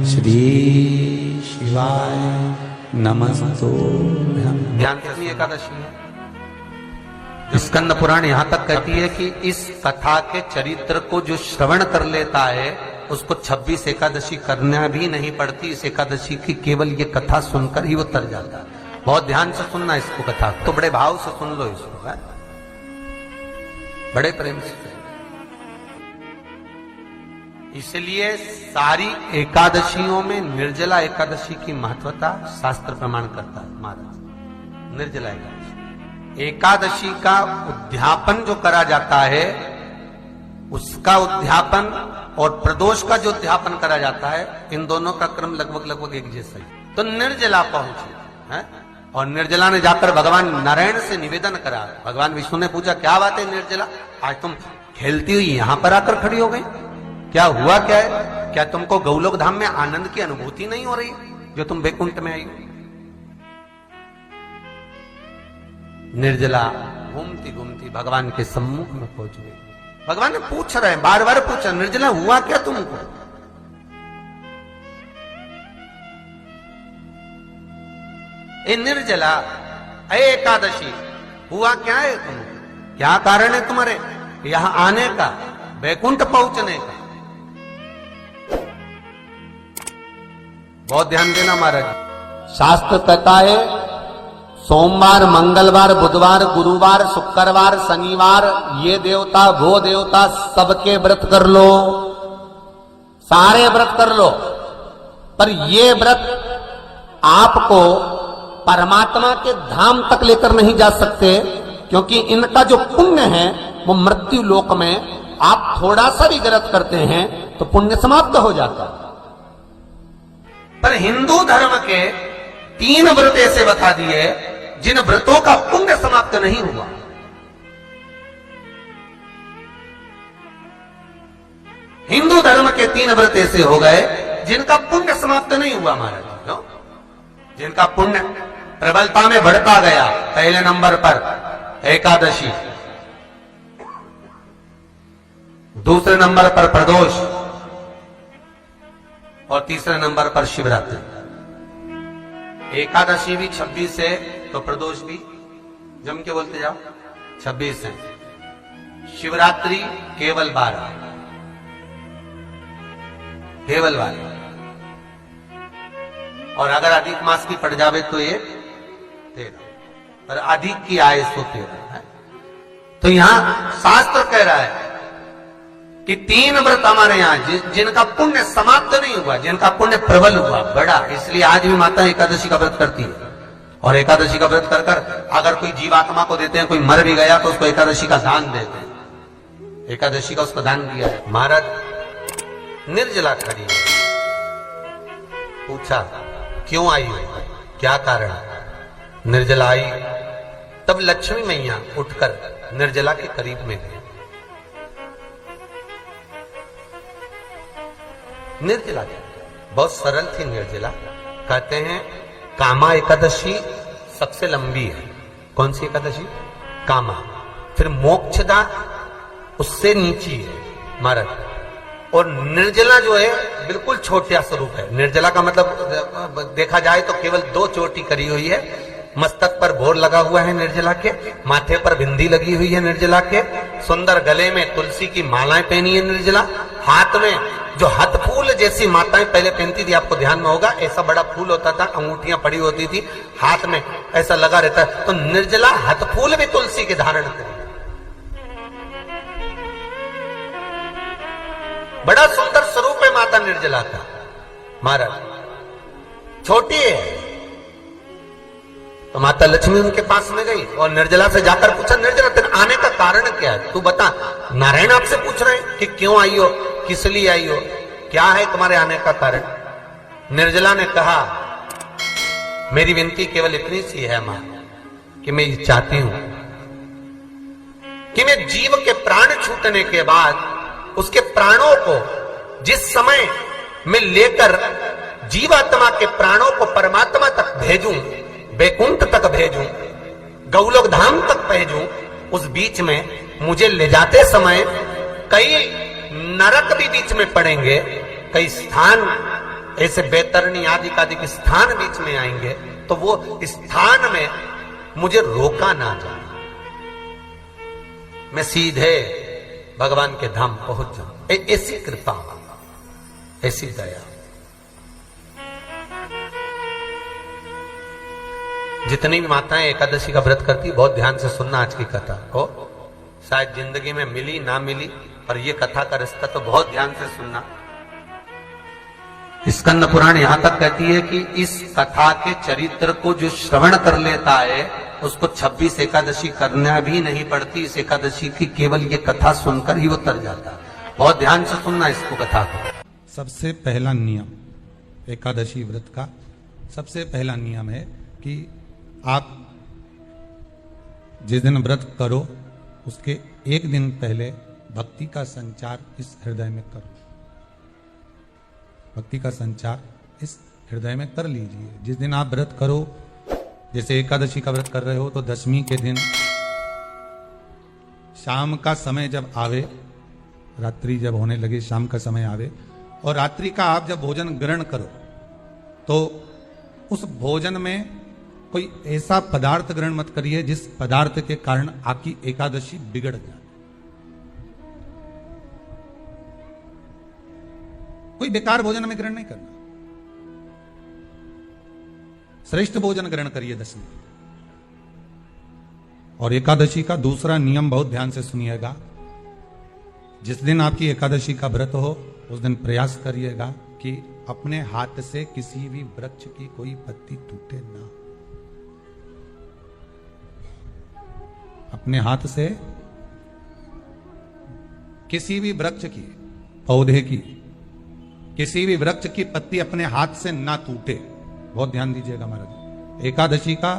श्री शिवाय नमस्तुभ्यं। ध्यान से एकादशी है। स्कंद पुराण यहां तक कहती है कि इस कथा के चरित्र को जो श्रवण कर लेता है उसको 26 एकादशी करना भी नहीं पड़ती। इस एकादशी की केवल ये कथा सुनकर ही वो तर जाता है। बहुत ध्यान से सुनना इसको, कथा तो बड़े भाव से सुन लो इसको, है? बड़े प्रेम से। इसलिए सारी एकादशियों में निर्जला एकादशी की महत्वता शास्त्र प्रमाण करता है महाराज। निर्जला एकादशी का उद्यापन जो करा जाता है, उसका उद्यापन और प्रदोष का जो उद्यापन करा जाता है, इन दोनों का क्रम लगभग एक जैसा ही। तो निर्जला पहुंची है और निर्जला ने जाकर भगवान नारायण से निवेदन करा। भगवान विष्णु ने पूछा, क्या बात है निर्जला, आज तुम खेलती हुई यहां पर आकर खड़ी हो गई, क्या हुआ क्या है? क्या तुमको गौलोक धाम में आनंद की अनुभूति नहीं हो रही जो तुम वैकुंठ में आई हो? निर्जला घूमती घूमती भगवान के सम्मुख में पहुंच गई। भगवान ने पूछ रहे हैं, बार बार पूछा, निर्जला हुआ क्या तुमको? ए निर्जला, ए एकादशी, हुआ क्या है तुमको? क्या कारण है तुम्हारे यहां आने का, वैकुंठ पहुंचने का? बहुत ध्यान देना महाराज। शास्त्र कहता है सोमवार, मंगलवार, बुधवार, गुरुवार, शुक्रवार, शनिवार, ये देवता वो देवता सबके व्रत कर लो, सारे व्रत कर लो, पर ये व्रत आपको परमात्मा के धाम तक लेकर नहीं जा सकते, क्योंकि इनका जो पुण्य है वो मृत्यु लोक में आप थोड़ा सा भी व्रत करते हैं तो पुण्य समाप्त हो जाता है। पर हिंदू धर्म के 3 व्रत ऐसे बता दिए जिन व्रतों का पुण्य समाप्त नहीं हुआ। हिंदू धर्म के 3 व्रत ऐसे हो गए जिनका पुण्य समाप्त नहीं हुआ महाराज। क्यों? जिनका पुण्य प्रबलता में बढ़ता गया। पहले नंबर पर एकादशी, दूसरे नंबर पर प्रदोष और तीसरे नंबर पर शिवरात्रि। एकादशी भी 26 है तो प्रदोष भी जम के बोलते जाओ 26 है। शिवरात्रि केवल 12, केवल 12, और अगर अधिक मास की पड़ जावे तो ये 13, पर अधिक की आय सो 13 है। तो यहां शास्त्र कह रहा है कि 3 व्रत हमारे यहां जिनका पुण्य समाप्त नहीं हुआ, जिनका पुण्य प्रबल हुआ, बड़ा। इसलिए आज भी माता एकादशी का व्रत करती है। और एकादशी का व्रत कर कर अगर कोई जीवात्मा को देते हैं, कोई मर भी गया तो उसको एकादशी का दान देते हैं। एकादशी का उसको दान दिया है। महाराज निर्जला खड़ी है, पूछा क्यों आई हो, क्या कारण? निर्जला आई तब लक्ष्मी मैया उठकर निर्जला के करीब में गई। निर्जला बहुत सरल थी निर्जला। कहते हैं कामा एकादशी सबसे लंबी है। कौन सी एकादशी? कामा। फिर मोक्षदा उससे नीची है महाराज। और निर्जला जो है बिल्कुल छोटा स्वरूप है। निर्जला का मतलब देखा जाए तो केवल 2 चोटी करी हुई है। मस्तक पर भोर लगा हुआ है निर्जला के, माथे पर बिंदी लगी हुई है निर्जला के, सुंदर गले में तुलसी की मालाएं पहनी है निर्जला, हाथ में जो हाथ फूल जैसी माताएं पहले पहनती थी, आपको ध्यान में होगा, ऐसा बड़ा फूल होता था, अंगूठियां पड़ी होती थी, हाथ में ऐसा लगा रहता है। तो निर्जला हाथ फूल भी तुलसी के धारण करी। बड़ा सुंदर स्वरूप है माता निर्जला का महाराज। छोटी है तो माता लक्ष्मी उनके पास में गई और निर्जला से जाकर पूछा, निर्जला तेरे आने का कारण क्या है, तू बता। नारायण आपसे पूछ रहे हैं कि क्यों आई हो, किस लिए आई हो, क्या है तुम्हारे आने का कारण? निर्जला ने कहा, मेरी विनती केवल इतनी सी है मां कि मैं ये चाहती हूं कि मैं जीव के प्राण छूटने के बाद उसके प्राणों को जिस समय मैं लेकर जीवात्मा के प्राणों को परमात्मा तक भेजूं, वैकुंठ तक भेजूं, गौलोक धाम तक भेजूं, उस बीच में मुझे ले जाते समय कई नरक भी बीच में पड़ेंगे, कई स्थान ऐसे बैतरणी आदि के स्थान बीच में आएंगे तो वो स्थान में मुझे रोका ना जाए, मैं सीधे भगवान के धाम पहुंच जाऊं। ऐसी कृपा, ऐसी दया। जितनी भी माताएं एकादशी का व्रत करती, बहुत ध्यान से सुनना आज की कथा को। शायद जिंदगी में मिली ना मिली, पर ये कथा का रिश्ता तो बहुत ध्यान से सुनना। स्कंद पुराण यहां तक कहती है कि इस कथा के चरित्र को जो श्रवण कर लेता है उसको 26 एकादशी करना भी नहीं पड़ती। इस एकादशी की केवल ये कथा सुनकर ही वो तर जाता है। बहुत ध्यान से सुनना इसको, कथा को। सबसे पहला नियम एकादशी व्रत का, सबसे पहला नियम है कि आप जिस दिन व्रत करो उसके एक दिन पहले भक्ति का संचार इस हृदय में करो। भक्ति का संचार इस हृदय में कर लीजिए। जिस दिन आप व्रत करो, जैसे एकादशी का व्रत कर रहे हो तो दशमी के दिन शाम का समय जब आवे, रात्रि जब होने लगे, शाम का समय आवे और रात्रि का आप जब भोजन ग्रहण करो तो उस भोजन में कोई ऐसा पदार्थ ग्रहण मत करिए जिस पदार्थ के कारण आपकी एकादशी बिगड़ जाए। कोई बेकार भोजन में ग्रहण नहीं करना, श्रेष्ठ भोजन ग्रहण करिए दशमी। और एकादशी का दूसरा नियम बहुत ध्यान से सुनिएगा। जिस दिन आपकी एकादशी का व्रत हो उस दिन प्रयास करिएगा कि अपने हाथ से किसी भी वृक्ष की कोई पत्ती टूटे ना। अपने हाथ से किसी भी वृक्ष की, पौधे की, किसी भी वृक्ष की पत्ती अपने हाथ से ना टूटे। बहुत ध्यान दीजिएगा महाराज। एकादशी का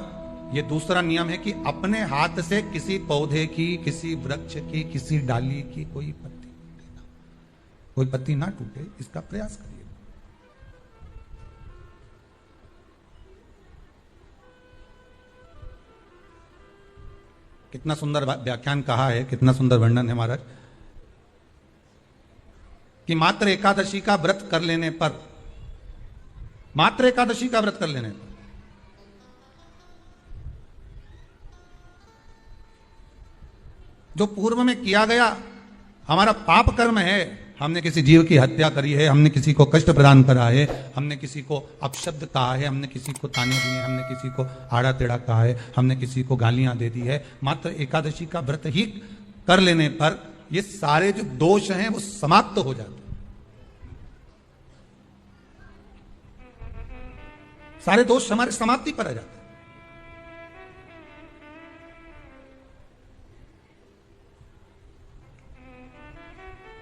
यह दूसरा नियम है कि अपने हाथ से किसी पौधे की, किसी वृक्ष की, किसी डाली की कोई पत्ती ना टूटे, इसका प्रयास करिए। कितना सुंदर व्याख्यान कहा है, कितना सुंदर वर्णन है महाराज कि मात्र एकादशी का व्रत कर लेने पर, मात्र एकादशी का व्रत कर लेने पर जो पूर्व में किया गया हमारा पाप कर्म है, हमने किसी जीव की हत्या करी है, हमने किसी को कष्ट प्रदान करा है, हमने किसी को अपशब्द कहा है, हमने किसी को ताने दिए, हमने किसी को आड़ा टेढ़ा कहा है, हमने किसी को गालियां दे दी है, मात्र एकादशी का व्रत ही कर लेने पर ये सारे जो दोष हैं वो समाप्त हो जाते हैं। सारे दोष हमारे समाप्ति पर आ जाते हैं।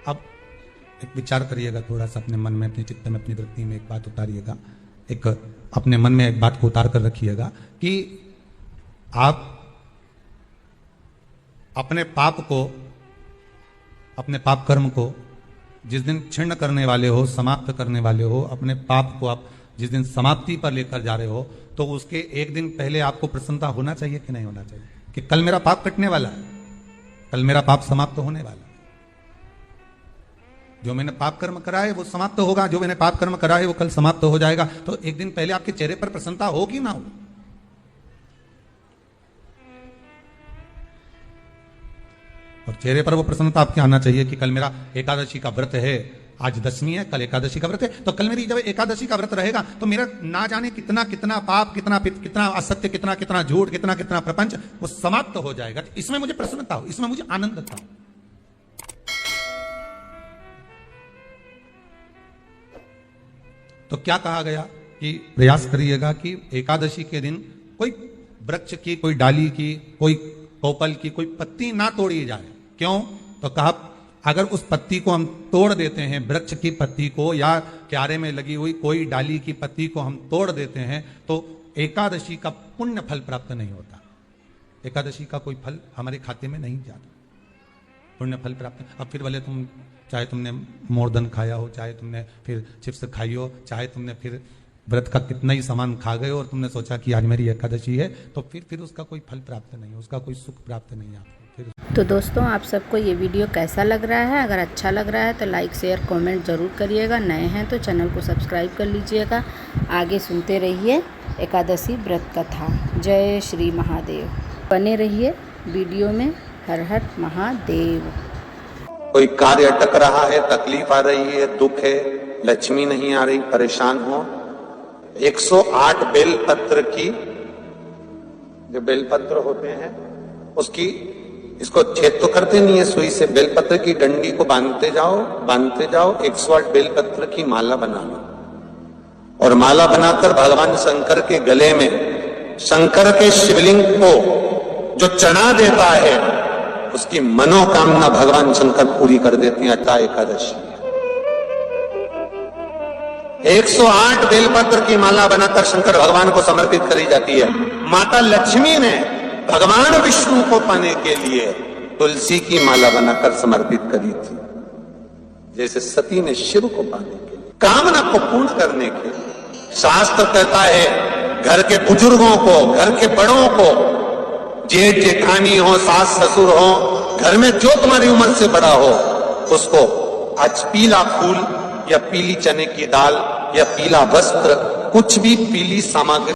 अब एक विचार करिएगा थोड़ा सा अपने मन में, अपने चित्त में, अपनी वृत्ति में एक बात उतारिएगा। एक अपने मन में एक बात को उतार कर रखिएगा कि आप अपने पाप को, अपने पाप कर्म को जिस दिन क्षीण करने वाले हो, समाप्त करने वाले हो, अपने पाप को आप जिस दिन समाप्ति पर लेकर जा रहे हो, तो उसके एक दिन पहले आपको प्रसन्नता होना चाहिए कि नहीं होना चाहिए कि कल मेरा पाप कटने वाला है, कल मेरा पाप समाप्त होने वाला है। जो मैंने पाप कर्म करा है वो समाप्त होगा, जो मैंने पाप कर्म करा है वो कल समाप्त हो जाएगा। तो एक दिन पहले आपके चेहरे पर प्रसन्नता हो कि ना हो? और चेहरे पर वो प्रसन्नता आपके आना चाहिए कि कल मेरा एकादशी का व्रत है, आज दशमी है, कल एकादशी का व्रत है, तो कल मेरी जब एकादशी का व्रत रहेगा तो मेरा ना जाने कितना कितना पाप, कितना असत्य, कितना कितना झूठ, कितना कितना प्रपंच वो समाप्त हो जाएगा। इसमें मुझे प्रसन्नता हो, इसमें मुझे आनंद था। तो क्या कहा गया कि प्रयास करिएगा कि एकादशी के दिन कोई वृक्ष की, कोई डाली की, कोई कोपल की कोई पत्ती ना तोड़ी जाए। क्यों? तो कहा अगर उस पत्ती को हम तोड़ देते हैं, वृक्ष की पत्ती को या क्यारे में लगी हुई कोई डाली की पत्ती को हम तोड़ देते हैं तो एकादशी का पुण्य फल प्राप्त नहीं होता, एकादशी का कोई फल हमारे खाते में नहीं जाता, पुण्य फल प्राप्त। अब फिर भले तुम चाहे तुमने मोरदन खाया हो, चाहे तुमने फिर चिप्स खाई हो, चाहे तुमने फिर व्रत का कितना ही सामान खा गए और तुमने सोचा कि आज मेरी एकादशी है, तो फिर उसका कोई फल प्राप्त नहीं है, उसका कोई सुख प्राप्त नहीं है आपको। फिर। तो दोस्तों, आप सबको ये वीडियो कैसा लग रहा है? अगर अच्छा लग रहा है तो लाइक शेयर कमेंट ज़रूर करिएगा। नए हैं तो चैनल को सब्सक्राइब कर लीजिएगा। आगे सुनते रहिए एकादशी व्रत कथा। जय श्री महादेव। बने रहिए वीडियो में। हर हर महादेव। कोई कार्य अटक रहा है, तकलीफ आ रही है, दुख है, लक्ष्मी नहीं आ रही, परेशान हो, 108 बेलपत्र की, जो बेलपत्र होते हैं उसकी, इसको छेद तो करते नहीं है सुई से, बेलपत्र की डंडी को बांधते जाओ 108 बेलपत्र की माला बना लो और माला बनाकर भगवान शंकर के गले में, शंकर के शिवलिंग को जो चढ़ा देता है उसकी मनोकामना भगवान शंकर पूरी कर देते हैं। अटा एकादशी 108 बेलपत्र की माला बनाकर शंकर भगवान को समर्पित करी जाती है। माता लक्ष्मी ने भगवान विष्णु को पाने के लिए तुलसी की माला बनाकर समर्पित करी थी, जैसे सती ने शिव को पाने के लिए, कामना को पूर्ण करने के लिए। शास्त्र कहता है घर के बुजुर्गों को, घर के बड़ों को, जेठ जेठानी हो, सास ससुर हो, घर में जो तुम्हारी उम्र से बड़ा हो, उसको आज पीला फूल या पीली चने की दाल या पीला वस्त्र, कुछ भी पीली सामग्री